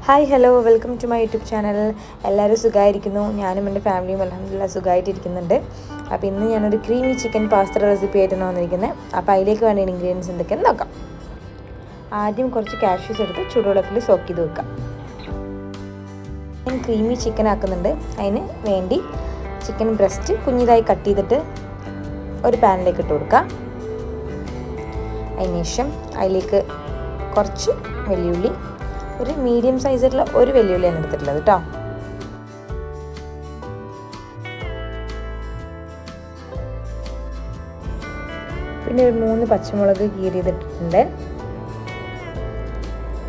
Hi hello welcome to my YouTube channel. എല്ലാവരും സുഖമായിരിക്കുന്നു. ഞാനും എൻ്റെ ഫാമിലിയും അൽഹംദുലില്ലാഹ് സുഖമായിട്ടിരിക്കുന്നുണ്ട്. അപ്പോൾ ഇന്ന് ഞാനൊരു ക്രീമി ചിക്കൻ പാസ്ത റെസിപ്പി ആയിട്ടാണ് വന്നിരിക്കുന്നത്. അപ്പോൾ അതിലേക്ക് വേണ്ട ഇൻഗ്രീഡിയൻസ് എന്തൊക്കെയാണെന്ന് നോക്കാം. ആദ്യം കുറച്ച് കാഷ്യൂസ് എടുത്ത് ചൂടുവെള്ളത്തിൽ സോക്ക് ചെയ്ത് വെക്കാം. ഞാൻ ക്രീമി ചിക്കൻ ആക്കുന്നുണ്ട്. അതിന് വേണ്ടി ചിക്കൻ ബ്രസ്റ്റ് കുഞ്ഞിതായി കട്ട് ചെയ്തിട്ട് ഒരു പാനിലേക്ക് ഇട്ട് കൊടുക്കാം. അതിനുശേഷം അതിലേക്ക് കുറച്ച് വെള്ളുള്ളി, ഒരു മീഡിയം സൈസിലുള്ള ഒരു വെല്ലുവിളിയാണ് എടുത്തിട്ടുള്ളത് കേട്ടോ. പിന്നെ ഒരു 3 പച്ചമുളക് കീറിയതിട്ടിട്ടുണ്ട്.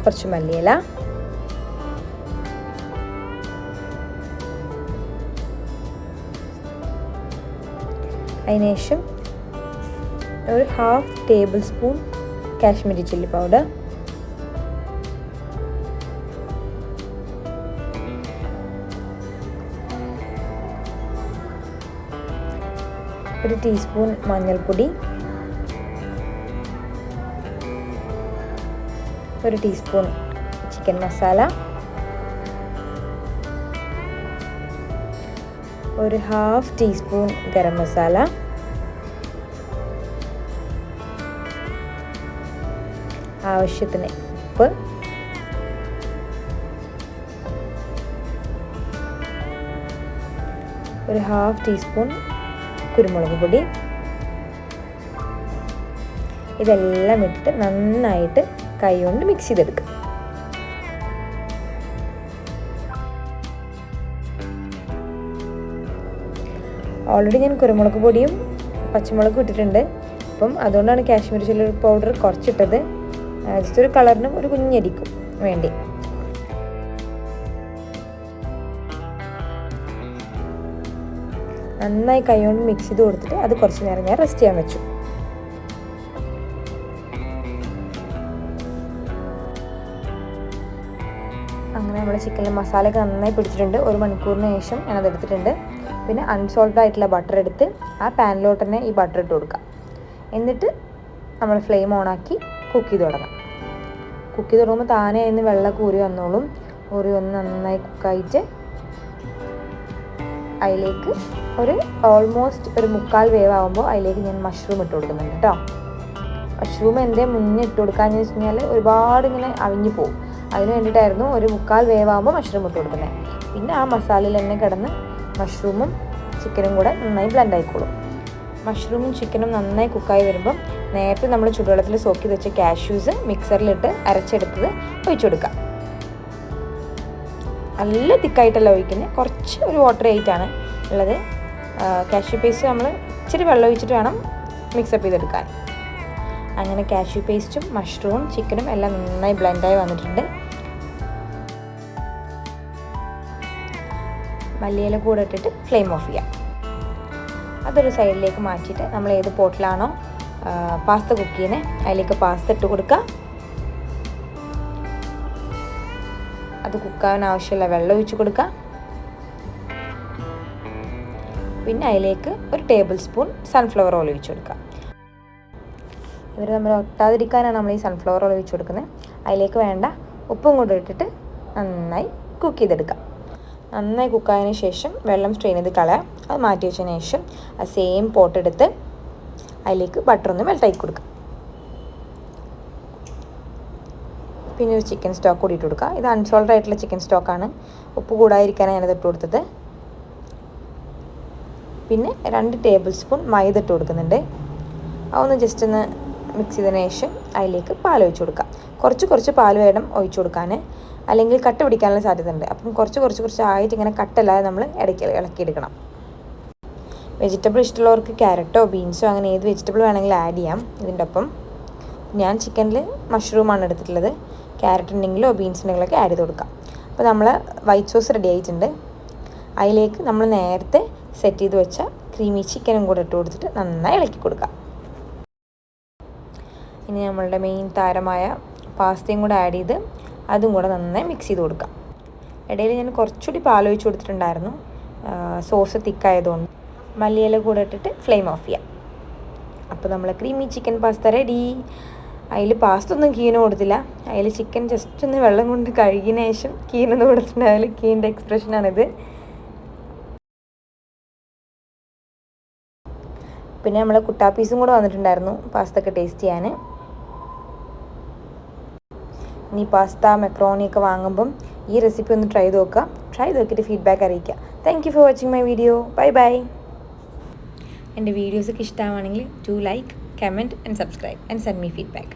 കുറച്ച് മല്ലിയില, അതിനുശേഷം ഒരു 1/2 table spoon Kashmiri chilli powder, ഒരു ടീസ്പൂൺ മഞ്ഞൾപ്പൊടി, ഒരു ടീസ്പൂൺ ചിക്കൻ മസാല, ഒരു 1/2 ടീസ്പൂൺ ഗരം മസാല, ആവശ്യത്തിന് ഉപ്പ്, ഒരു 1/2 ടീസ്പൂൺ കുരുമുളക് പൊടി. ഇതെല്ലാം ഇട്ടിട്ട് നന്നായിട്ട് കൈ കൊണ്ട് മിക്സ് ചെയ്തെടുക്കുക. ഓൾറെഡി ഞാൻ കുരുമുളക് പൊടിയും പച്ചമുളകും ഇട്ടിട്ടുണ്ട്. അപ്പം അതുകൊണ്ടാണ് കാശ്മീരി ചില്ലി പൗഡർ കുറച്ചിട്ടത്. ജസ്റ്റ് ഒരു കളറിനും ഒരു കുഞ്ഞരിക്കും വേണ്ടി. നന്നായി കൈ കൊണ്ട് മിക്സ് ചെയ്ത് കൊടുത്തിട്ട് അത് കുറച്ച് നേരം ഞാൻ റെസ്റ്റ് ചെയ്യാൻ വെച്ചു. അങ്ങനെ നമ്മുടെ ചിക്കനിൽ മസാലയൊക്കെ നന്നായി പിടിച്ചിട്ടുണ്ട്. 1 മണിക്കൂറിന് ശേഷം ഞാനത് എടുത്തിട്ടുണ്ട്. പിന്നെ അൺസോൾട്ടഡ് ആയിട്ടുള്ള ബട്ടർ എടുത്ത് ആ പാനിലോട്ട് തന്നെ ഈ ബട്ടർ ഇട്ട് കൊടുക്കാം. എന്നിട്ട് നമ്മൾ ഫ്ലെയിം ഓണാക്കി കുക്ക് ചെയ്ത് തുടങ്ങാം. കുക്ക് ചെയ്ത് തുടങ്ങുമ്പോൾ താനെ അതിന് വെള്ളമൊക്കെ ഊരി വന്നോളും. ഊരി വന്ന് നന്നായി കുക്കായിട്ട് അതിലേക്ക് ഒരു ഓൾമോസ്റ്റ് ഒരു 1/4 വേവാകുമ്പോൾ അതിലേക്ക് ഞാൻ മഷ്റൂം ഇട്ട് കൊടുക്കുന്നുണ്ട് കേട്ടോ. മഷ്റൂം എൻ്റെ മുന്നേ ഇട്ട് കൊടുക്കാമെന്ന് വെച്ച് കഴിഞ്ഞാൽ ഒരുപാട് ഇങ്ങനെ അവിഞ്ഞു പോകും. അതിന് വേണ്ടിയിട്ടായിരുന്നു ഒരു 1/4 വേവാകുമ്പോൾ മഷ്റൂം ഇട്ട് കൊടുക്കുന്നത്. പിന്നെ ആ മസാലയിൽ തന്നെ കിടന്ന് മഷ്റൂമും ചിക്കനും കൂടെ നന്നായി ബ്ലെൻഡ് ആയിക്കോളും. മഷ്റൂമും ചിക്കനും നന്നായി കുക്കായി വരുമ്പം നേരത്തെ നമ്മൾ ചുടുവെള്ളത്തിൽ സോക്ക് ചെയ്ത് വെച്ച കാഷ്യൂസ് മിക്സറിലിട്ട് അരച്ചെടുത്തത് ഒഴിച്ചു കൊടുക്കാം. നല്ല തിക്കായിട്ടല്ല ഒഴിക്കുന്നത്, കുറച്ച് ഒരു വാട്ടർ ആയിട്ടാണ് ഉള്ളത്. കാഷ്യൂ പേസ്റ്റ് നമ്മൾ ഇച്ചിരി വെള്ളം ഒഴിച്ചിട്ട് വേണം മിക്സപ്പ് ചെയ്തെടുക്കാൻ. അങ്ങനെ കാഷ്യൂ പേസ്റ്റും മഷ്റൂമും ചിക്കനും എല്ലാം നന്നായി ബ്ലെൻഡായി വന്നിട്ടുണ്ട്. മല്ലിയില കൂടെ ഇട്ടിട്ട് ഫ്ലെയിം ഓഫ് ചെയ്യാം. അതൊരു സൈഡിലേക്ക് മാറ്റിയിട്ട് നമ്മൾ ഏത് പോട്ടിലാണോ പാസ്ത കുക്ക് ചെയ്യുന്നത് അതിലേക്ക് പാസ്ത ഇട്ട് കൊടുക്കുക. അത് കുക്കാവാൻ ആവശ്യമുള്ള വെള്ളം ഒഴിച്ച് കൊടുക്കുക. പിന്നെ അതിലേക്ക് ഒരു ടേബിൾ സ്പൂൺ സൺഫ്ലവർ ഓയിൽ ഒഴിച്ച് കൊടുക്കുക. ഇവർ നമ്മൾ ഒട്ടാതിരിക്കാനാണ് നമ്മൾ ഈ സൺഫ്ലവർ ഓയിൽ ഒഴിച്ച് കൊടുക്കുന്നത്. അതിലേക്ക് വേണ്ട ഉപ്പും കൂടെ ഇട്ടിട്ട് നന്നായി കുക്ക് ചെയ്തെടുക്കുക. നന്നായി കുക്കായതിന് ശേഷം വെള്ളം സ്ട്രെയിൻ ചെയ്ത് കളയാം. അത് മാറ്റി വെച്ചതിന് ശേഷം ആ സെയിം പോട്ട് എടുത്ത് അതിലേക്ക് ബട്ടർ ഒന്ന് മെൽട്ടാക്കി കൊടുക്കുക. പിന്നെ ഒരു ചിക്കൻ സ്റ്റോക്ക് കൂടി ഇട്ട് കൊടുക്കുക. ഇത് അൺസോൾട്ടഡ് ആയിട്ടുള്ള ചിക്കൻ സ്റ്റോക്കാണ്. ഉപ്പ് കൂടാതിരിക്കാനാണ് ഞാനത് ഇട്ട് കൊടുത്തത്. പിന്നെ 2 ടേബിൾ സ്പൂൺ മൈദ ഇട്ട് കൊടുക്കുന്നുണ്ട്. അതൊന്ന് ജസ്റ്റ് ഒന്ന് മിക്സ് ചെയ്തതിന് ശേഷം അതിലേക്ക് പാൽ ഒഴിച്ച് കൊടുക്കുക. കുറച്ച് പാൽ വേണം ഒഴിച്ച് കൊടുക്കാൻ, അല്ലെങ്കിൽ കട്ട പിടിക്കാനുള്ള സാധ്യത ഉണ്ട്. അപ്പം കുറച്ച് ആയിട്ട് ഇങ്ങനെ കട്ടല്ലാതെ നമ്മൾ ഇളക്കിയെടുക്കണം. വെജിറ്റബിൾ ഇഷ്ടമുള്ളവർക്ക് ക്യാരറ്റോ ബീൻസോ അങ്ങനെ ഏത് വെജിറ്റബിൾ വേണമെങ്കിലും ആഡ് ചെയ്യാം ഇതിൻ്റെ ഒപ്പം. ഞാൻ ചിക്കനിൽ മഷ്റൂമാണ് എടുത്തിട്ടുള്ളത്. ക്യാരറ്റ് ഉണ്ടെങ്കിലോ ബീൻസ് ഉണ്ടെങ്കിലൊക്കെ ആഡ് ചെയ്ത് കൊടുക്കാം. അപ്പോൾ നമ്മൾ വൈറ്റ് സോസ് റെഡി ആയിട്ടുണ്ട്. അതിലേക്ക് നമ്മൾ നേരത്തെ സെറ്റ് ചെയ്ത് വെച്ച ക്രീമി ചിക്കനും കൂടെ ഇട്ട് കൊടുത്തിട്ട് നന്നായി ഇളക്കി കൊടുക്കാം. ഇനി നമ്മളുടെ മെയിൻ താരമായ പാസ്തയും കൂടെ ആഡ് ചെയ്ത് അതും കൂടെ നന്നായി മിക്സ് ചെയ്ത് കൊടുക്കാം. ഇടയിൽ ഞാൻ കുറച്ചുകൂടി പാലൊഴിച്ച് കൊടുത്തിട്ടുണ്ടായിരുന്നു, സോസ് തിക്കായതുകൊണ്ട്. മല്ലിയില കൂടെ ഇട്ടിട്ട് ഫ്ലെയിം ഓഫ് ചെയ്യാം. അപ്പോൾ നമ്മൾ ക്രീമി ചിക്കൻ പാസ്ത റെഡി. അതിൽ പാസ്ത ഒന്നും കീന് കൊടുത്തില്ല. അതിൽ ചിക്കൻ ജസ്റ്റ് ഒന്ന് വെള്ളം കൊണ്ട് കഴുകിയതിന് ശേഷം കീനൊന്ന് കൊടുത്തിട്ടുണ്ടായാൽ കീൻ്റെ എക്സ്പ്രഷനാണിത്. പിന്നെ നമ്മൾ കുട്ടാപ്പീസും കൂടെ വന്നിട്ടുണ്ടായിരുന്നു പാസ്ത ഒക്കെ ടേസ്റ്റ് ചെയ്യാൻ. ഇനി പാസ്ത മെക്രോണിയൊക്കെ വാങ്ങുമ്പം ഈ റെസിപ്പി ഒന്ന് ട്രൈ ചെയ്ത് നോക്കുക. ട്രൈ ചെയ്ത് നോക്കിയിട്ട് ഫീഡ്ബാക്ക് അറിയിക്കുക. Thank you for watching my video. Bye bye. എൻ്റെ വീഡിയോസൊക്കെ ഇഷ്ടമാണെങ്കിൽ do like, comment and subscribe and send me feedback.